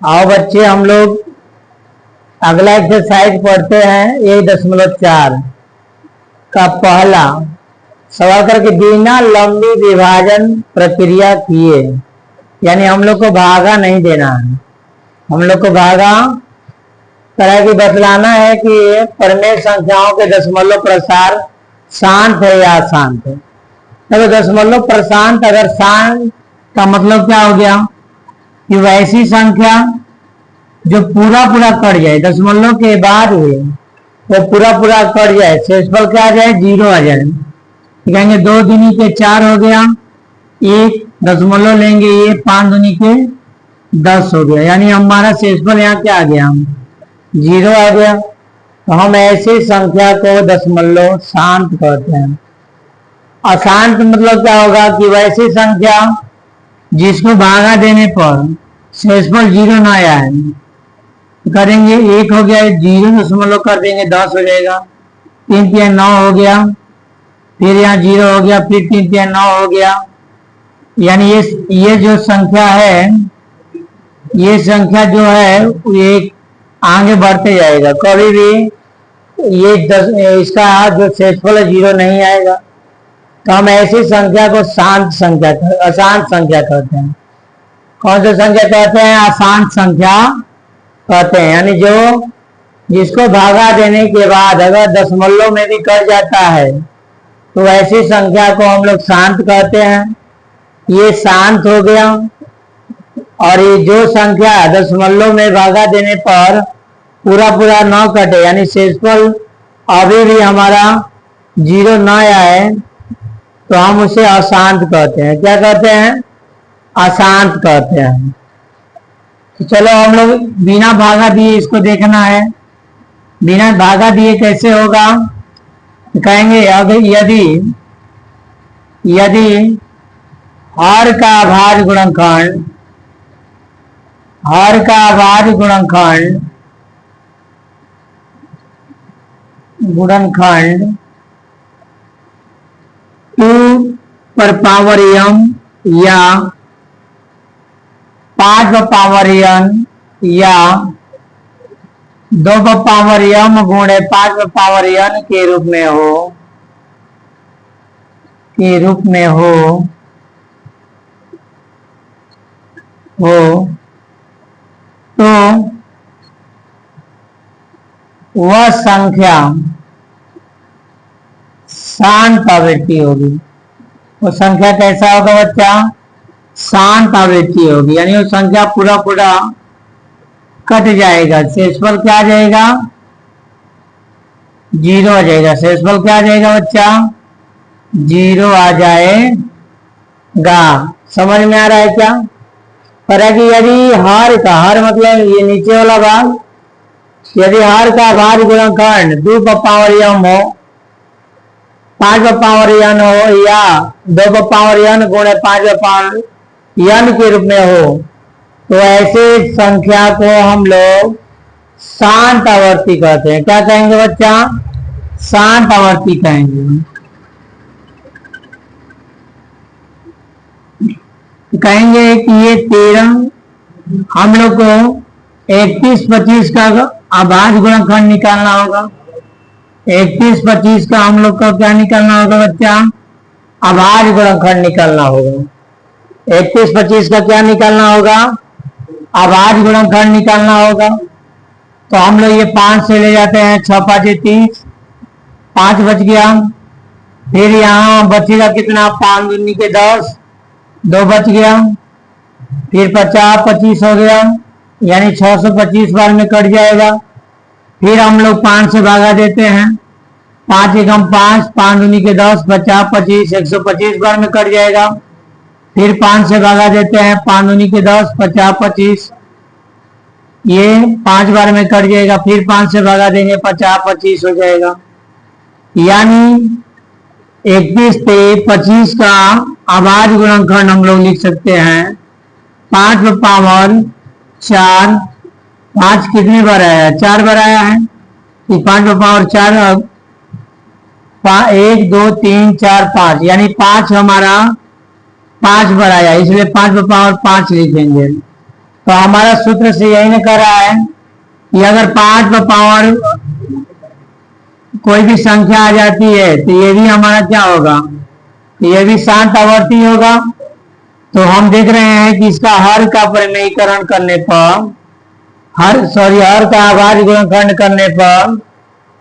आओ बच्चे हम लोग अगला एक्सरसाइज पढ़ते हैं 1.4 का पहला सवाल करके बिना लंबी विभाजन प्रक्रिया किए, यानी हम लोग को भागा नहीं देना है। हम लोग को भागा तरह की बतलाना है कि परिमेय संख्याओं के दशमलव प्रसार शांत है या अशांत है। तो दशमलव प्रशांत अगर शांत का मतलब क्या हो गया कि वैसी संख्या जो पूरा पूरा कट जाए, दशमलव के बाद हुए वो पूरा पूरा कट जाए, शेषफल क्या आ जाए, 0 आ जाए। कहेंगे 2 दूनी के 4 हो गया, 1 दशमलव लेंगे, ये 5 दूनी के 10 हो गया, यानी हमारा शेषफल यहाँ क्या आ गया, 0 आ गया। तो हम ऐसी संख्या को दशमलव शांत कहते हैं। अशांत मतलब क्या होगा कि वैसी संख्या जिसको भागा देने पर शेषफल 0 ना आए। करेंगे 1 हो गया, 0 दशमलव कर देंगे 10 हो जाएगा, 3 3 9 हो गया, फिर यहाँ 0 हो गया, फिर 3 3 9 हो गया। यानी ये जो संख्या है, ये संख्या जो है ये आगे बढ़ते जाएगा, कभी भी ये इसका जो शेषफल है 0 नहीं आएगा। तो हम ऐसी संख्या को शांत संख्या, अशांत संख्या कहते हैं। कौन सी संख्या कहते हैं, अशांत संख्या कहते हैं। यानी जो जिसको भागा देने के बाद अगर दशमलव में भी कट जाता है तो ऐसी संख्या को हम लोग शांत कहते हैं। ये शांत हो गया। और ये जो संख्या दशमलव में भागा देने पर पूरा पूरा न कटे, यानी शेषफल अभी भी हमारा 0 न आए, तो हम उसे अशांत कहते हैं। क्या कहते हैं, अशांत कहते हैं। तो चलो हम लोग बिना भागा दिए इसको देखना है। बिना भागा दिए कैसे होगा, कहेंगे अगर यदि हर का अभाज्य गुणनखंड 2 पर पावर m या 5 पर पावर n या 2 पर पावर m गुणे 5 पर पावर n के रूप में हो तो वह संख्या शांत आवृत्ति होगी। वो संख्या कैसा होगा बच्चा, शांत आवृत्ति होगी। यानी वो संख्या पूरा पूरा कट जाएगा, शेषफल क्या आ जाएगा, 0 आ जाएगा। शेषफल क्या आ जाएगा बच्चा, 0 आ जाएगा। समझ में आ रहा है क्या। पर है कि यदि हर मतलब ये नीचे वाला भाग, यदि हर का अभाज्य गुणनखंड 2 पर पावर m हो, 5 पर पावर n हो या 2 पर पावर n गुणे 5 पर पावर n के रूप में हो, तो ऐसे संख्या को हम लोग शांत आवर्ती कहते हैं। क्या कहेंगे बच्चा, शांत आवर्ती कहेंगे। कहेंगे कि ये 13 हम लोग को 31 25 का अभाज्य गुणनखंड निकालना होगा। 31 25 का हम लोग को क्या निकालना होगा बच्चा, अभाज्य गुणनखंड निकालना होगा। 31 25 का क्या निकालना होगा, अभाज्य गुणनखंड निकालना होगा। तो हम लोग ये 5 से ले जाते हैं, 6 5 30, 5 बच गया। फिर यहाँ बचेगा कितना, 5 दूनी के 10, 2 बच गया। फिर 50 25 हो गया, यानी 625 बार में कट जाएगा। फिर हम लोग 5 से भागा देते हैं, 5 एकम 5, 5 दूनी के 10, 50 25 125 बार में कट जाएगा। फिर 5 से भागा देते हैं, 5 दूनी के 10, 50 25, ये 5 बार में कट जाएगा। फिर 5 से भागा देंगे, 50 25 हो जाएगा। यानी 31 से 25 का अभाज्य गुणनखंड हम लोग लिख सकते हैं 5 पर पावर 4। 5 कितने बार आया है, 4 बार आया है। 5 पर पावर 4, 1 2 3 4 5, यानी 5 हमारा 5 बार आया, इसलिए 5 पर पावर 5 लिखेंगे। तो हमारा सूत्र से यही न कर रहा है कि अगर 5 पर पावर कोई भी संख्या आ जाती है तो ये भी हमारा क्या होगा, ये भी शांत आवर्ती होगा। तो हम देख रहे हैं कि इसका हर का परिमेयीकरण करने पर, हर का अभाज्य गुणनखंड करने पर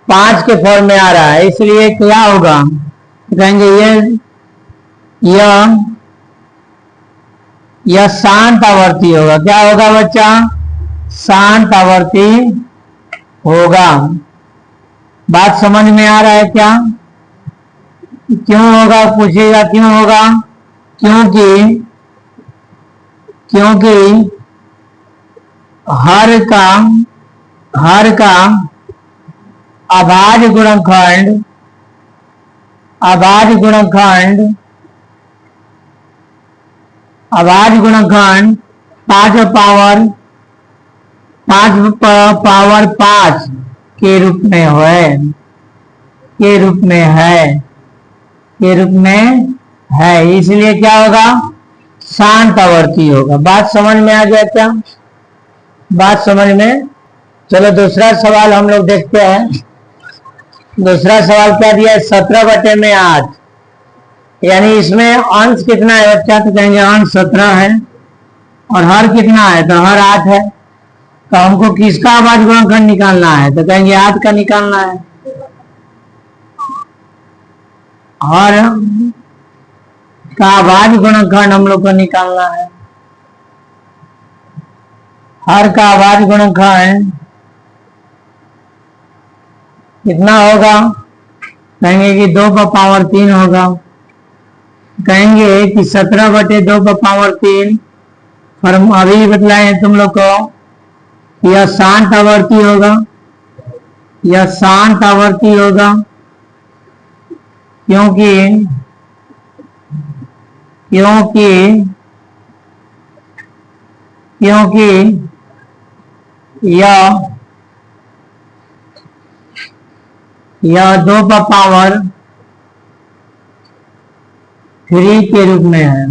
5 के फॉर्म में आ रहा है, इसलिए क्या होगा, कहेंगे यह शांत आवर्ती होगा। क्या होगा बच्चा, शांत आवर्ती होगा। बात समझ में आ रहा है क्या? क्यों होगा पूछेगा, क्यों होगा? क्योंकि हर का अभाज्य गुणनखंड 5 पावर 5 के रूप में है, इसलिए क्या होगा, शांत आवर्ती होगा। बात समझ में आ गया क्या? बात समझ में। चलो दूसरा सवाल हम लोग देखते हैं। दूसरा सवाल क्या दिया है, 17/8, यानी इसमें अंश कितना है बच्चा, तो कहेंगे अंश 17 है और हर कितना है, तो हर 8 है। तो हमको किसका अभाज्य गुणनखंड निकालना है, तो कहेंगे 8 का निकालना है। हर का अभाज्य गुणनखंड हम लोग को निकालना है। हर का अभाज्य गुणनखंड कितना होगा, कहेंगे कि 2 पर पावर 3 होगा। कहेंगे कि 17/2 पर पावर 3, और हम अभी बतलाए हैं तुम लोग को, यह शांत आवर्ती होगा, यह शांत आवर्ती होगा, क्योंकि यह 2 पर पावर 3 के रूप में है,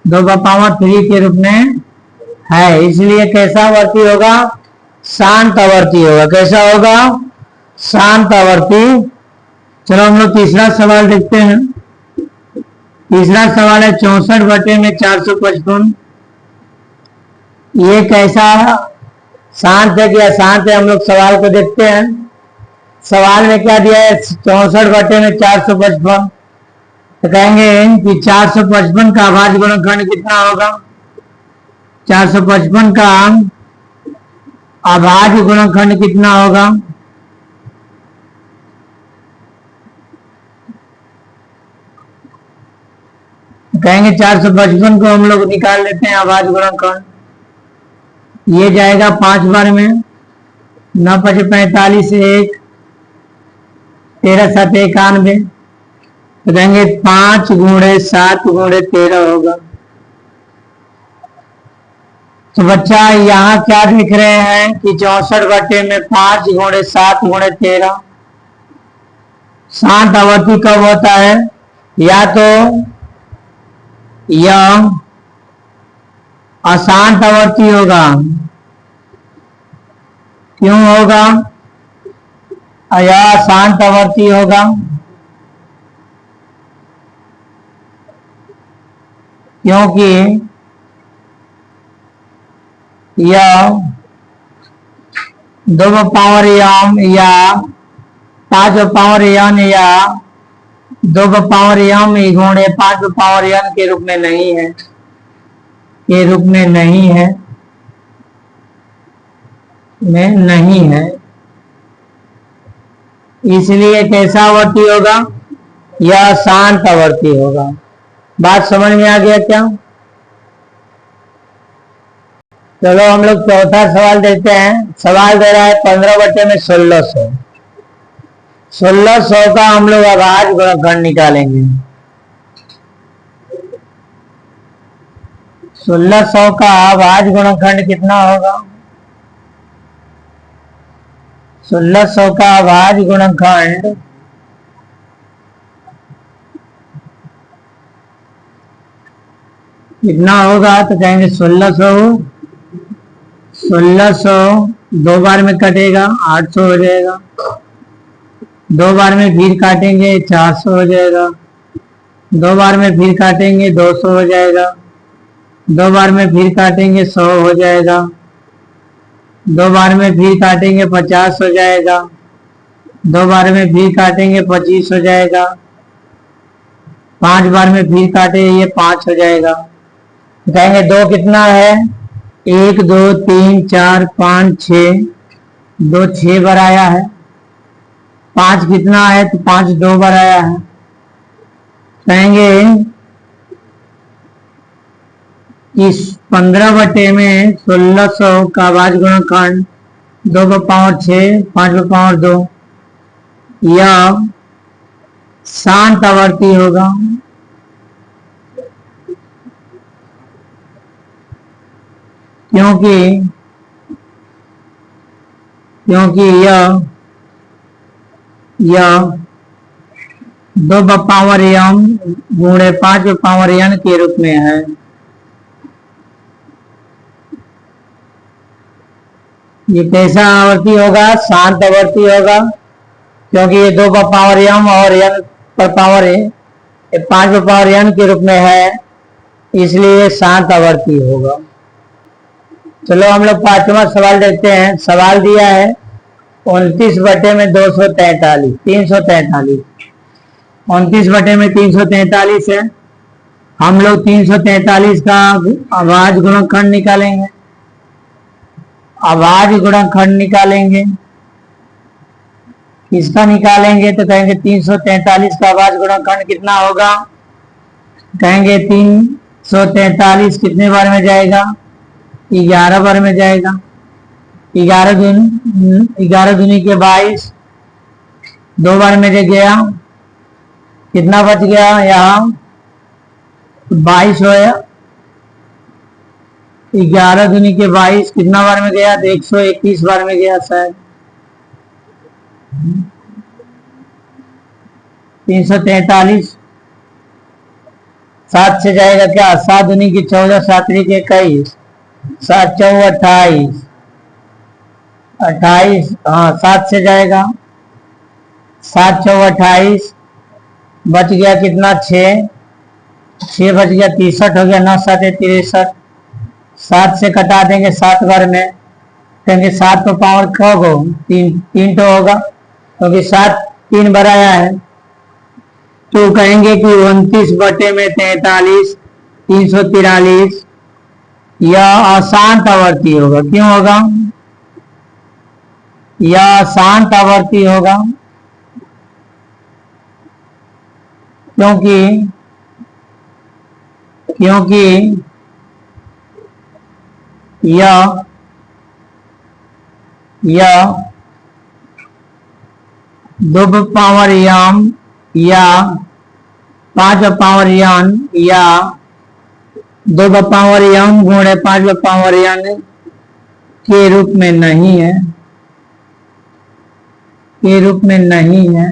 2 पर पावर 3 के रूप में है, इसलिए कैसा आवर्ती होगा, शांत आवर्ती होगा। कैसा होगा, शांत आवर्ती। चलो हम लोग तीसरा सवाल देखते हैं। तीसरा सवाल है 64/455। ये कैसा शांत है कि अशांत है, हम लोग सवाल को देखते हैं। सवाल में क्या दिया है, 64/455। तो कहेंगे कि 455 का अभाज्य गुणनखंड कितना होगा, 455 का अभाज्य गुणनखंड कितना होगा, कहेंगे 455 को हम लोग निकाल लेते हैं अभाज्य गुणनखंड। ये जाएगा 5 बार में, 9 × 5 = 45, 1 13 × 7 = 91। तो कहेंगे 5 × 7 × 13 होगा। तो बच्चा यहाँ क्या लिख रहे हैं कि 64/5 × 7 × 13। शांत आवर्ती कब होता है, या तो यह अशांत आवर्ती होगा। क्यों होगा, यह अशांत आवर्ती होगा क्योंकि यह 2 पर पावर m या 5 पर पावर n या 2 पर पावर m × 5 पर पावर n के रूप में नहीं है, के रूप में नहीं है, इसलिए कैसा आवर्ती होगा, यह शांत आवर्ती होगा। बात समझ में आ गया क्या? चलो हम लोग चौथा सवाल देखते हैं। सवाल दे रहा है 15/1600। 1600 का हम लोग अभाज्य गुणनखंड निकालेंगे। 1600 का अभाज्य गुणनखंड कितना होगा, 1600 का अभाज्य गुणनखंड कितना होगा तो कहेंगे 1600। 1600 दो बार में कटेगा 800 हो जाएगा। दो बार में फिर काटेंगे 400 हो जाएगा। दो बार में फिर काटेंगे 200 हो जाएगा। दो बार में फिर काटेंगे 100 हो जाएगा। दो बार में फिर काटेंगे 50 हो जाएगा। दो बार में फिर काटेंगे 25 हो जाएगा। 5 बार में फिर काटेंगे ये 5 हो जाएगा। कहेंगे दो कितना है, 1 2 3 4 5 6, दो 6 बार आया है। 5 कितना है तो 5 2 बार आया है। कहेंगे इस 15 बटे में 1600 का भाज्य गुणनखंड 2 का पावर 6 5 का पावर 2 यह शांत आवर्ती होगा। क्योंकि यह 2 का पावर m गुणे 5 का पावर n के रूप में है। ये कैसा आवर्ती होगा, शांत आवर्ती होगा। क्योंकि ये 2 का पावर m और n पर पावर 5 पर पावर n के रूप में है, इसलिए शांत आवर्ती होगा। चलो हम लोग 5वां सवाल देखते हैं। सवाल दिया है 29 बटे में 243 343। 29 बटे में 343 है। हम लोग 343 का अभाज्य गुणनखंड निकालेंगे। अभाज्य गुणनखंड निकालेंगे, किसका निकालेंगे तो कहेंगे 343 का अभाज्य गुणनखंड कितना होगा। कहेंगे 343 कितने बार में जाएगा, 11 बार में जाएगा। 11 दूनी के 22, 2 बार में गया, कितना बच गया यहाँ 22 होया। 11 दूनी के 22 कितना बार में गया तो 121 बार में गया शायद। 343 7 से जाएगा क्या, 7 दूनी की 14 7 के 21, 7 4 28, 28 हाँ 7 से जाएगा। 7 4 28 बच गया कितना 6 बच गया 63 हो गया। 9 7 63, 7 से कटा देंगे 7 बार में, कहेंगे 7 पर पावर कब हो 3 तो होगा, क्योंकि 7 3 बार आया है। तो कहेंगे कि 29 बटे में 43 343 यह अशांत आवर्ती होगा। क्यों होगा, यह अशांत आवर्ती होगा क्योंकि यह 2 पावर m या 5 पावर n या 2 पावर m गुणे 5 पावर n के रूप में नहीं है, के रूप में नहीं है।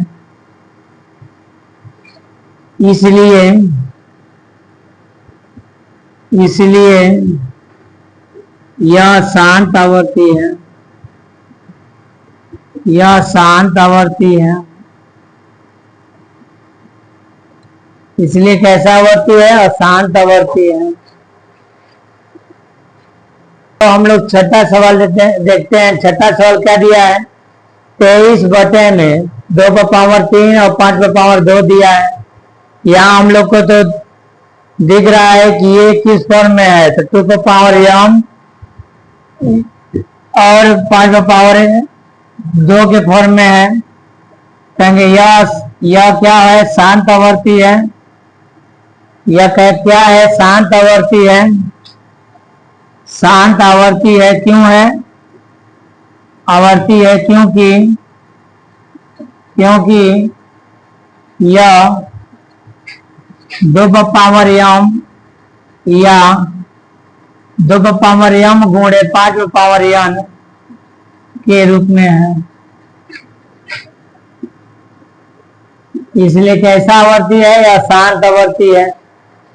इसलिए यह शांत आवर्ती है, यह शांत आवर्ती है। इसलिए कैसा आवर्ती है, अशांत आवर्ती है। तो हम लोग छठा सवाल देखते हैं। छठा सवाल क्या दिया है, 23 बटे में 2 पर पावर 3 और 5 पर पावर 2 दिया है। यहाँ हम लोग को तो दिख रहा है कि ये किस फॉर्म में है, तो 2 पर पावर m और 5 पर पावर 2 के फॉर्म में है। कहेंगे यह क्या है, शांत आवर्ती है। यह क्या है, शांत आवर्ती है। शांत आवर्ती है, क्यों है आवर्ती है, क्योंकि यह 2 पर पावर m या 2 पर पावर m गुणे 5 पर पावर n के रूप में है। इसलिए कैसा आवर्ती है, या शांत आवर्ती है।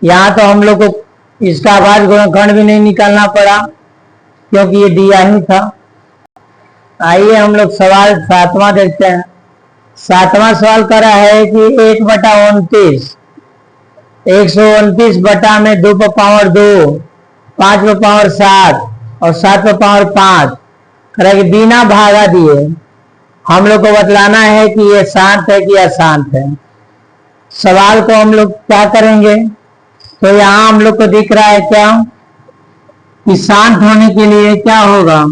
यहाँ तो हम लोग को इसका आवाज गुणनखंड भी नहीं निकालना पड़ा क्योंकि ये दिया ही था। आइए हम लोग सवाल 7वां देखते हैं। 7वां सवाल करा है कि 1/29 129 बटा में 2 पर पावर 2, 5 पर पावर 7 और 7 पर पावर 5 करेंगे बिना भागा दिए। हम लोग को बतलाना है कि ये शांत है कि अशांत है। सवाल को हम लोग क्या करेंगे, तो यहाँ हम लोग को दिख रहा है क्या कि शांत होने के लिए क्या होगा,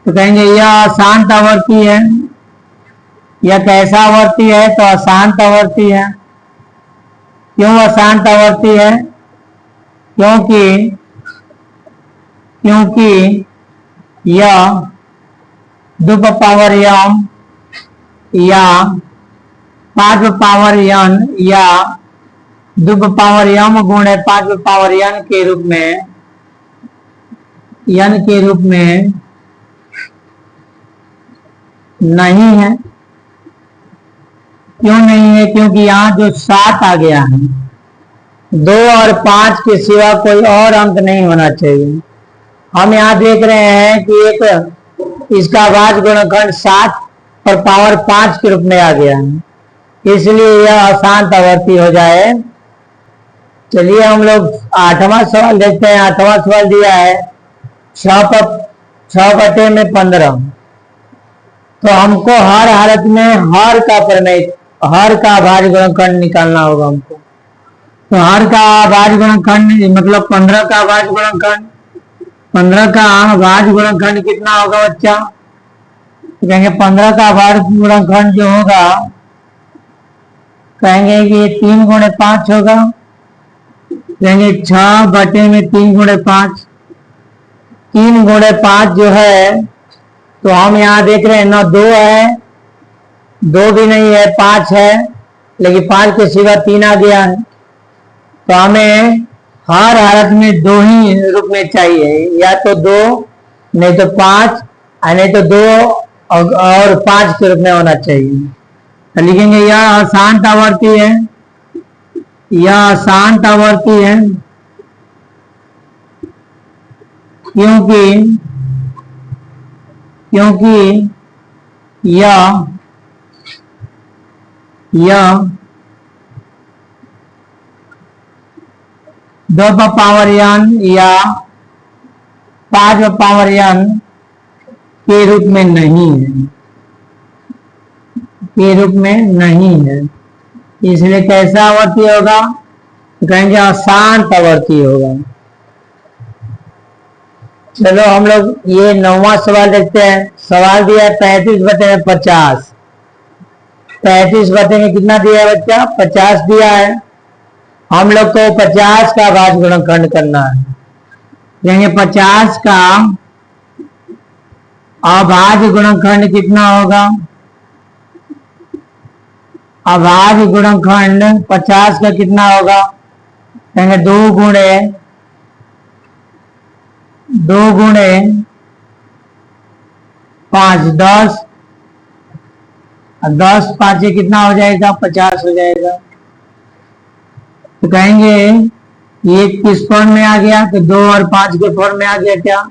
तो कहेंगे यह अशांत आवर्ती है। यह कैसा आवर्ती है, तो अशांत आवर्ती है। क्यों अशांत आवर्ती है, क्योंकि यह 2 पावर m या 5 पावर n या 2 पावर m गुणे 5 पावर n के रूप में नहीं है। क्यों नहीं है, क्योंकि यहाँ जो 7 आ गया है, 2 और 5 के सिवा कोई और अंक नहीं होना चाहिए। हम यहाँ देख रहे हैं कि एक इसका आवाज गुणनखंड 7 पर पावर 5 के रूप में आ गया है, इसलिए यह अशांत आवर्ती हो जाए। चलिए हम लोग 8वां सवाल देखते हैं। 8वां सवाल दिया है 6 बटे में 15। तो हमको हर हालत में हर का आभाज्य गुणनखंड निकालना होगा हमको। तो हर का आभाज्य गुणनखंड मतलब 15 का आभाज्य गुणनखंड, 15 का आभाज्य गुणनखंड कितना होगा बच्चा, तो कहेंगे 15 का आभाज्य गुणनखंड जो होगा, कहेंगे कि 3 गुणे 5 होगा। कहेंगे 6 बटे में 3 गुणे 5। 3 गुणे 5 जो है, तो हम यहाँ देख रहे हैं ना 2 है, 2 भी नहीं है, 5 है, लेकिन 5 के सिवा 3 आ गया है। तो हमें हर हालत में 2 ही रूप में चाहिए, या तो 2 नहीं तो 5, नहीं तो 2 और 5 के रूप में होना चाहिए। तो लिखेंगे यह अशांत आवर्ती है, यह अशांत आवर्ती है क्योंकि यह 2 पावर n या 5 पावर n के रूप में नहीं है, इसलिए कैसा आवर्ती होगा, तो कहेंगे अशांत आवर्ती होगा। चलो हम लोग ये 9वां सवाल देखते हैं। सवाल दिया है 35 बटे में 50। 35 बटे में कितना दिया है बच्चा, 50 दिया है। हम लोग को 50 का आभाज्य गुणनखंड करना है। कहेंगे 50 का अभाज्य गुणनखंड कितना होगा, अभाज्य गुणनखंड 50 का कितना होगा, कहेंगे 2 गुणे 5 10, 10 5 कितना हो जाएगा, 50 हो जाएगा। तो कहेंगे ये किस फॉर्म में आ गया, तो 2 और 5 के फॉर्म में आ गया क्या,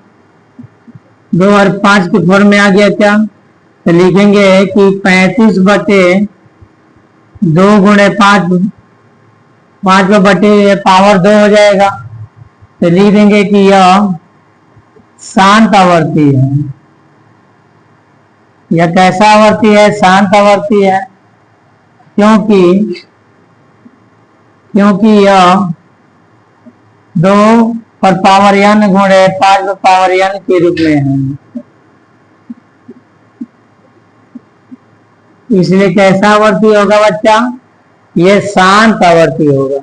2 और 5 के फॉर्म में आ गया क्या। तो लिखेंगे कि 35 बटे 2 गुणे 5, 5 बटे पावर 2 हो जाएगा। तो लिख देंगे कि यह शांत आवर्ती है। यह कैसा आवर्ती है, शांत आवर्ती है, क्योंकि यह 2 पर पावर n गुणे 5 पर पावर n के रूप में है, इसलिए कैसा आवर्ती होगा बच्चा, ये शांत आवर्ती होगा।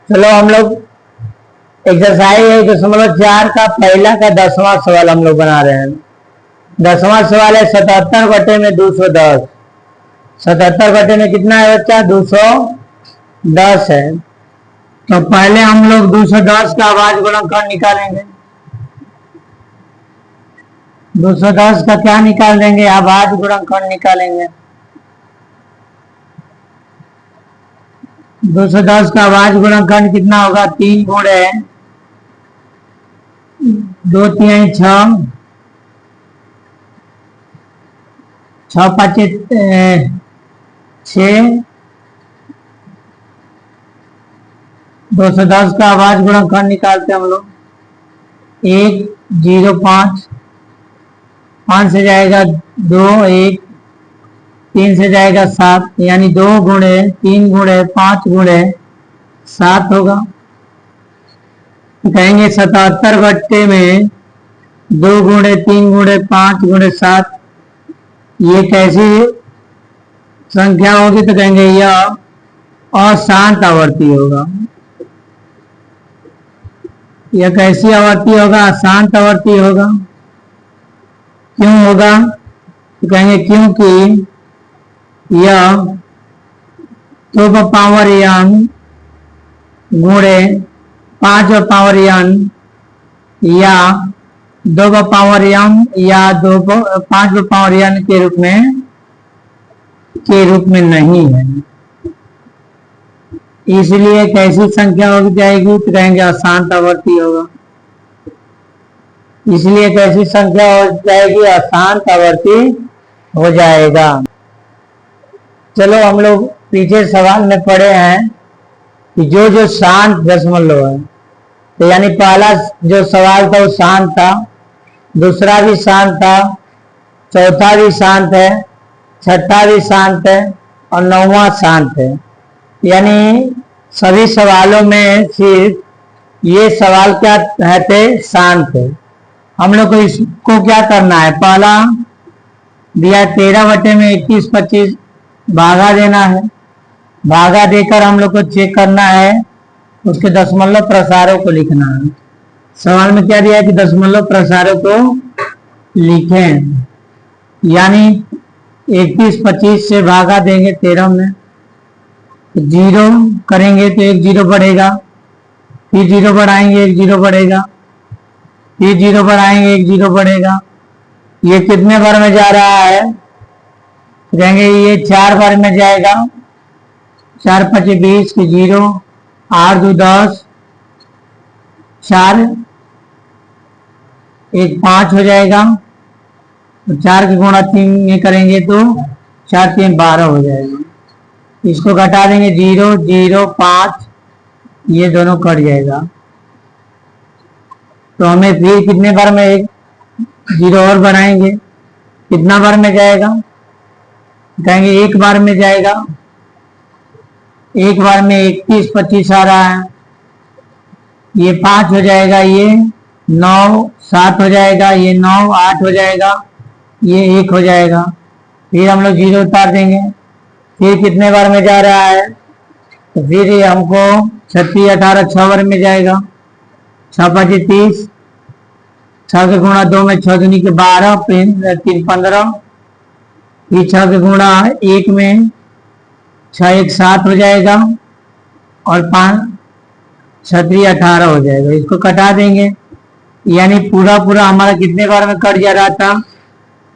चलो हम लोग एक्सरसाइज 1.4 का पहला का 10वां सवाल हम लोग बना रहे हैं। 10वां सवाल है 77 बटे में 210। 77 बटे में कितना है बच्चा, 210 है। तो पहले हम लोग 210 का आभाज्य गुणनखंड निकालेंगे। 210 का क्या निकाल देंगे, आभाज्य गुणनखंड निकालेंगे। 210 का भाज्य गुणनखंड कितना होगा? 3 गुणे 2 3 6, 6 5 6। 210 का भाज्य गुणनखंड निकालते हैं हम लोग। 1 0 5, 5 से जाएगा 2 1, 3 से जाएगा 7, यानी 2 गुणे 3 गुणे 5 गुणे 7 होगा। तो कहेंगे 77 बट्टे में 2 गुणे 3 गुणे 5 गुणे 7, ये कैसी संख्या होगी? तो कहेंगे यह अशांत आवर्ती होगा। यह कैसी आवर्ती होगा? अशांत आवर्ती होगा। क्यों होगा? तो कहेंगे क्योंकि यह 2 पावर n गुणे 5 पावर n या 2 पावर m या 5 पावर n के रूप में नहीं है। इसलिए कैसी संख्या हो जाएगी? तो कहेंगे अशांत आवर्ती होगा। इसलिए कैसी संख्या हो जाएगी? अशांत आवर्ती हो जाएगा। चलो हम लोग पीछे सवाल में पढ़े हैं कि जो शांत दशमलव है, तो यानी पहला जो सवाल था वो शांत था, दूसरा भी शांत था, चौथा भी शांत है, छठा भी शांत है और 9वां शांत है। यानी सभी सवालों में सिर्फ ये सवाल क्या रहते? शांत है। हम लोग को इसको क्या करना है? पहला दिया 13 बटे में 21 25, भागा देना है। भागा देकर हम लोग को चेक करना है, उसके दशमलव प्रसारों को लिखना है। सवाल में क्या दिया है कि दशमलव प्रसारों को लिखें। यानी 21 25 से भागा देंगे 13 में, तो 0 करेंगे तो 1 0 बढ़ेगा, फिर 0 बढ़ाएंगे 1 0 बढ़ेगा, फिर 0 बढ़ाएंगे 1 0 बढ़ेगा। ये कितने बार में जा रहा है? कहेंगे ये 4 बार में जाएगा। 4 5 20 के 0, 8 2 10, 4 1 5 हो जाएगा। तो 4 के गुणा 3 में करेंगे तो 4 3 12 हो जाएगा। इसको घटा देंगे 0 0 5, ये दोनों कट जाएगा। तो हमें फिर कितने बार में 1 0 और बढ़ाएंगे, कितना बार में जाएगा? कहेंगे 1 बार में जाएगा। 1 बार में 21 25 आ रहा है, ये 5 हो जाएगा, ये 9 7 हो जाएगा, ये 9 8 हो जाएगा, ये 1 हो जाएगा। फिर हम लोग 0 उतार देंगे। फिर कितने बार में जा रहा है? तो फिर ये हमको 36 18 6 बार में जाएगा। 6 5 30, 6 के गुणा 2 में 6 दूनी के 12, 3 15, फिर 6 के गुणा 1 में 6 1 7 हो जाएगा और 5 6 3 18 हो जाएगा। इसको कटा देंगे, यानी पूरा हमारा कितने बार में कट जा रहा था?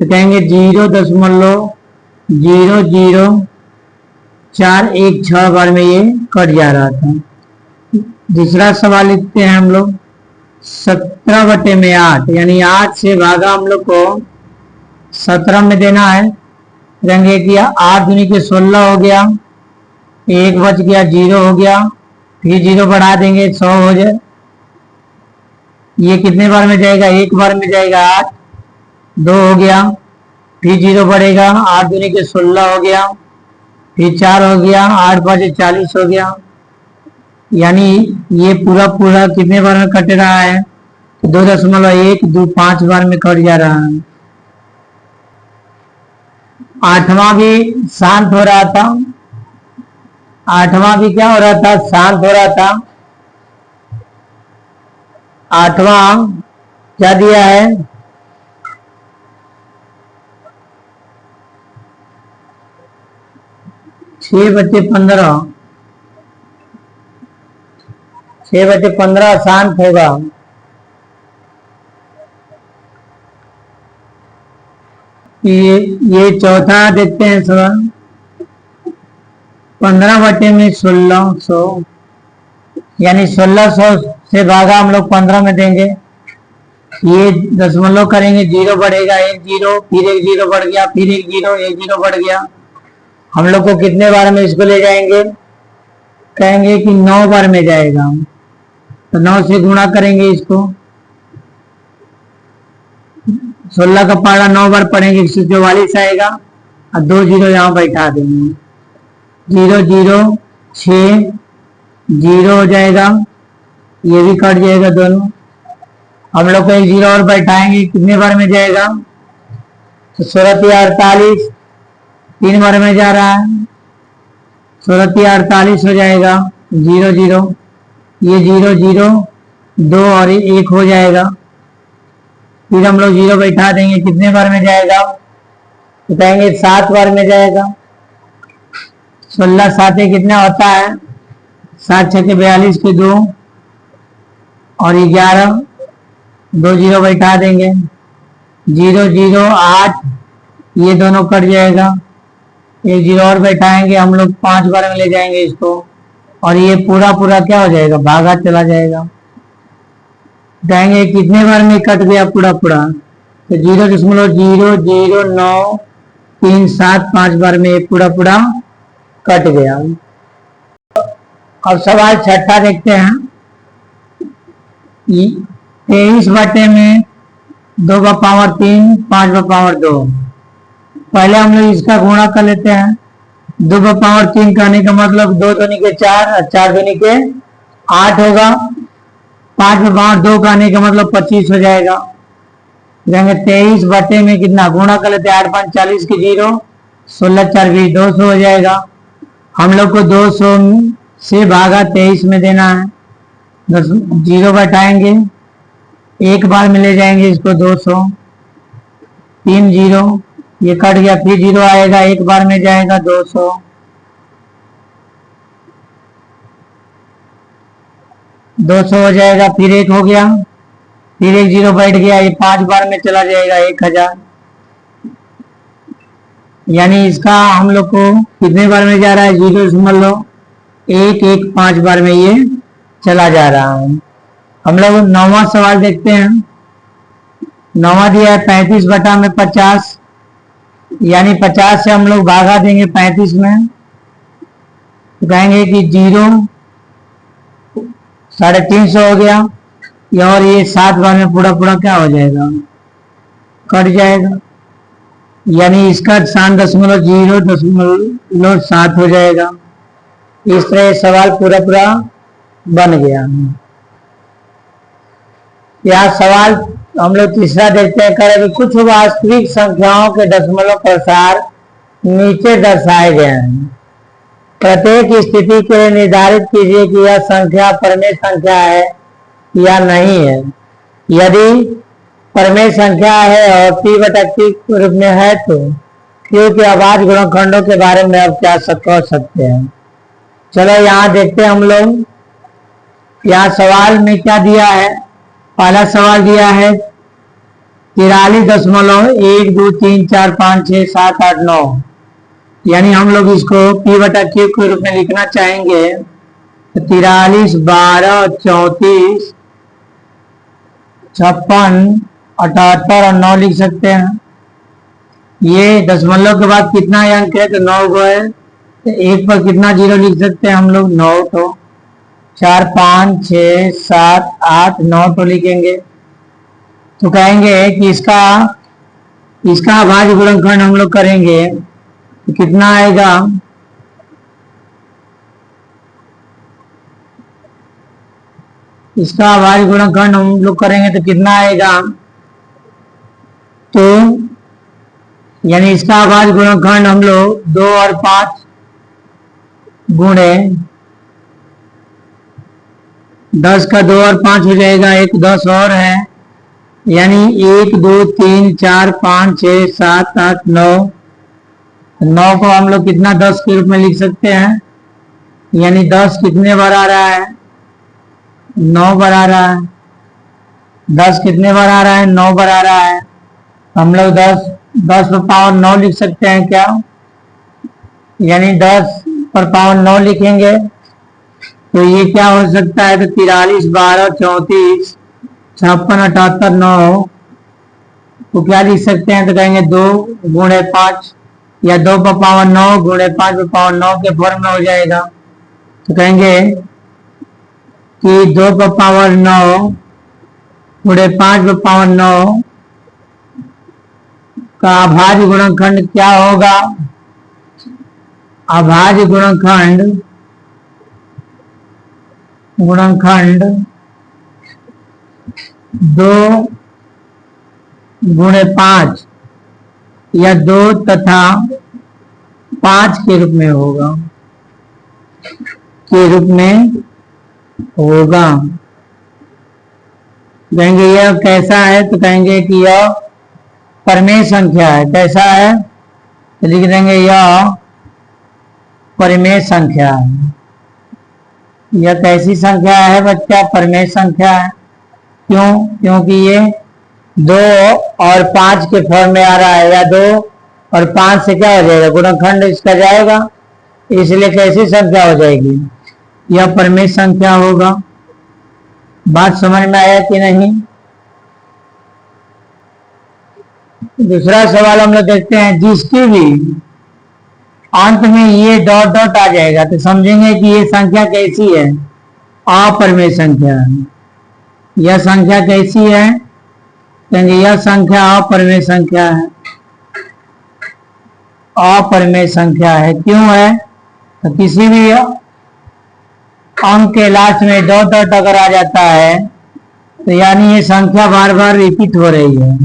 तो कहेंगे 0.00416 बार में ये कट जा रहा था। दूसरा सवाल लिखते हैं हम लोग। 17 बटे में 8, यानी 8 से भागा हम लोग को 17 में देना है। कहेंगे कि 8 दूनी के 16 हो गया, 1 बच गया 0 हो गया, फिर 0 बढ़ा देंगे 100 हो जाए। ये कितने बार में जाएगा? 1 बार में जाएगा। 8 2 हो गया, फिर 0 बढ़ेगा, 8 दूनी के 16 हो गया, फिर 4 हो गया, 8 5 40 हो गया। यानी ये पूरा कितने बार में कट रहा है? 2.125 बार में कट जा रहा है। 8वां भी शांत हो रहा था। 8वां भी क्या हो रहा था? शांत हो रहा था। 8वां क्या दिया है? 6 बटे 15, 6 बटे 15 शांत होगा। ये चौथा देखते हैं सवाल। 15/1600 यानी 1600 से भागा हम लोग 15 में देंगे। ये दशमलव करेंगे, जीरो बढ़ेगा, एक जीरो, फिर एक जीरो बढ़ गया, फिर एक जीरो, एक जीरो बढ़ गया। हम लोग को कितने बार में इसको ले जाएंगे? कहेंगे कि 9 बार में जाएगा। तो 9 से गुणा करेंगे इसको, 16 का पहाड़ा 9 बार पढ़ेंगे, 144 आएगा और 2 जीरो यहाँ बैठा देंगे। 0 0 6 जीरो हो जाएगा, ये भी कट जाएगा दोनों। हम लोग को एक जीरो और बैठाएंगे, कितने बार में जाएगा? तो 16×48 3 बार में जा रहा है, 16×48 हो जाएगा। 0 0 ये 0 0 2 और 1 हो जाएगा। फिर हम लोग जीरो बैठा देंगे, कितने बार में जाएगा? तो कहेंगे 7 बार में जाएगा। 16 7 कितना होता है? 7 6 के 42 के 2 और 11, 2 जीरो बैठा देंगे। 0 0 8 ये दोनों कट जाएगा, एक जीरो और बैठाएंगे, हम लोग 5 बार में ले जाएंगे इसको और ये पूरा पूरा क्या हो जाएगा? भागा चला जाएगा। कहेंगे कितने बार में कट गया पूरा पूरा? तो 0.0000937 5 बार में पूरा पूरा कट गया। अब सवाल छठा देखते हैं। 23/में 2/3 5/2। पहले हम लोग इसका गुणा कर लेते हैं। 2/3 कहने का मतलब 2 दूनी के 4 और 4 दूनी के 8 होगा। 5/2 कहने का मतलब 25 हो जाएगा। 23 में कितना गुणा कर लेते हैं? 8 5 40 के 0, 16 4 20 200 हो जाएगा। हम लोग को 200 से भागा 23 में देना है। 10 जीरो बैठाएंगे, एक बार में ले जाएंगे इसको 200, 3 जीरो, ये कट गया, फिर जीरो आएगा, एक बार में जाएगा 200। 200 हो जाएगा, फिर एक हो गया, फिर एक जीरो बैठ गया, ये 5 बार में चला जाएगा 1000। यानी इसका हम लोग को कितने बार में जा रहा है? 0.115 बार में ये चला जा रहा है। हम लोग 9वां सवाल देखते हैं। 9वां दिया है 35/50, यानी 50 से हम लोग भागा देंगे 35 में, तो कहेंगे कि 0 350 हो गया, और ये 7 बार में पूरा पूरा क्या हो जाएगा? कट जाएगा। यानी इसका 7.007 हो जाएगा। इस तरह ये सवाल पूरा पूरा बन गया। यह सवाल हम लोग तीसरा देखते हैं। करें कि कुछ वास्तविक संख्याओं के दशमलव प्रसार नीचे दर्शाए गए हैं। प्रत्येक स्थिति के लिए निर्धारित कीजिए कि यह संख्या परमेय संख्या है या नहीं है। यदि परमेय संख्या है और p/q के रूप में है तो q के अभाज्य गुणनखंडों के बारे में अब क्या कह सकते हैं? चलो यहाँ देखते हैं हम लोग। यहाँ सवाल में क्या दिया है? पहला सवाल दिया है 43.123456789, यानी हम लोग इसको p/q के रूप में लिखना चाहेंगे तो 43 12 34 56 78 और 9 लिख सकते हैं। ये दशमलव के बाद कितना अंक है? तो 9 गो है, तो एक पर कितना जीरो लिख सकते हैं हम लोग? 9 तो 4 5 6 7 8 9 तो लिखेंगे। तो कहेंगे कि इसका अभाज्य गुणनखंड हम लोग करेंगे तो कितना आएगा? इसका अभाज्य गुणनखंड हम लोग करेंगे तो कितना आएगा? तो यानी इसका अभाज्य गुणनखंड हम लोग 2 और 5 गुणे 10 का 2 और 5 हो जाएगा, एक 10 और है, यानी 1 2 3 4 5 6 7 8 9। 9 को हम लोग कितना 10 के रूप में लिख सकते हैं? यानी 10 कितने बार आ रहा है? 9 बार आ रहा है। 10 कितने बार आ रहा है? 9 बार आ रहा है। हम लोग 10 10 पर पावर 9 लिख सकते हैं क्या? यानी 10 पर पावर 9 लिखेंगे तो ये क्या हो सकता है, तो 43, 12, 34, 56, 78, 9 तो क्या लिख सकते हैं, तो कहेंगे 2 गुणे 5 या 2 पर पावर 9 गुणे 5 पर पावर 9 के फॉर्म में हो जाएगा। तो कहेंगे कि 2 पर पावर 9 गुणे 5 पर पावर 9 का अभाज्य गुणनखंड क्या होगा, अभाज्य गुणनखंड 2 गुणे 5 या 2 तथा 5 के रूप में होगा, कहेंगे यह कैसा है, तो कहेंगे कि यह परिमेय संख्या है। कैसा है, तो लिख देंगे यह परिमेय संख्या है। यह कैसी संख्या है बच्चा, परिमेय संख्या है। क्यों, क्योंकि ये 2 और 5 के फॉर्म में आ रहा है, या 2 और 5 से क्या हो जाएगा, गुणनखंड इसका जाएगा, इसलिए कैसी संख्या हो जाएगी, यह परिमेय संख्या होगा। बात समझ में आया कि नहीं। दूसरा सवाल हम लोग देखते हैं, जिसकी भी अंत में ये डॉट डॉट आ जाएगा तो समझेंगे कि ये संख्या कैसी है, अपरिमेय संख्या है। यह संख्या कैसी है, कहेंगे यह संख्या अपरिमेय संख्या है, अपरिमेय संख्या है। क्यों है, तो किसी भी अंक के लास्ट में डॉट डॉट अगर आ जाता है तो यानी ये संख्या बार बार रिपीट हो रही है,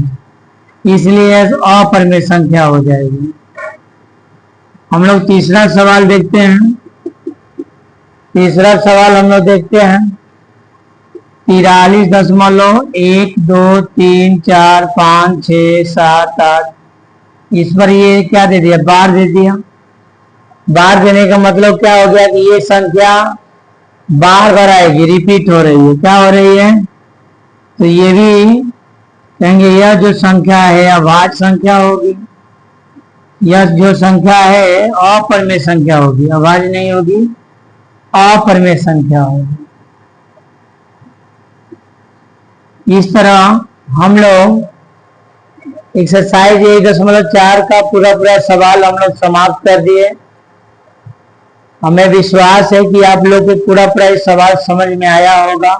इसलिए अपरिमेय संख्या हो जाएगी। हम लोग तीसरा सवाल देखते हैं। तीसरा सवाल हम लोग देखते हैं 43.1234567 इस पर ये क्या दे दिया, बार दे दिया। बार देने का मतलब क्या हो गया कि ये संख्या बार बार आएगी, रिपीट हो रही है। क्या हो रही है, तो ये भी कहेंगे यह जो संख्या है अभाज्य संख्या होगी, यह जो संख्या है अपरिमेय संख्या होगी, अभाज्य नहीं होगी, अपरिमेय संख्या होगी। इस तरह हम लोग एक्सरसाइज 1.4 का पूरा सवाल हम लोग समाप्त कर दिए। हमें विश्वास है कि आप लोग को पूरा सवाल समझ में आया होगा।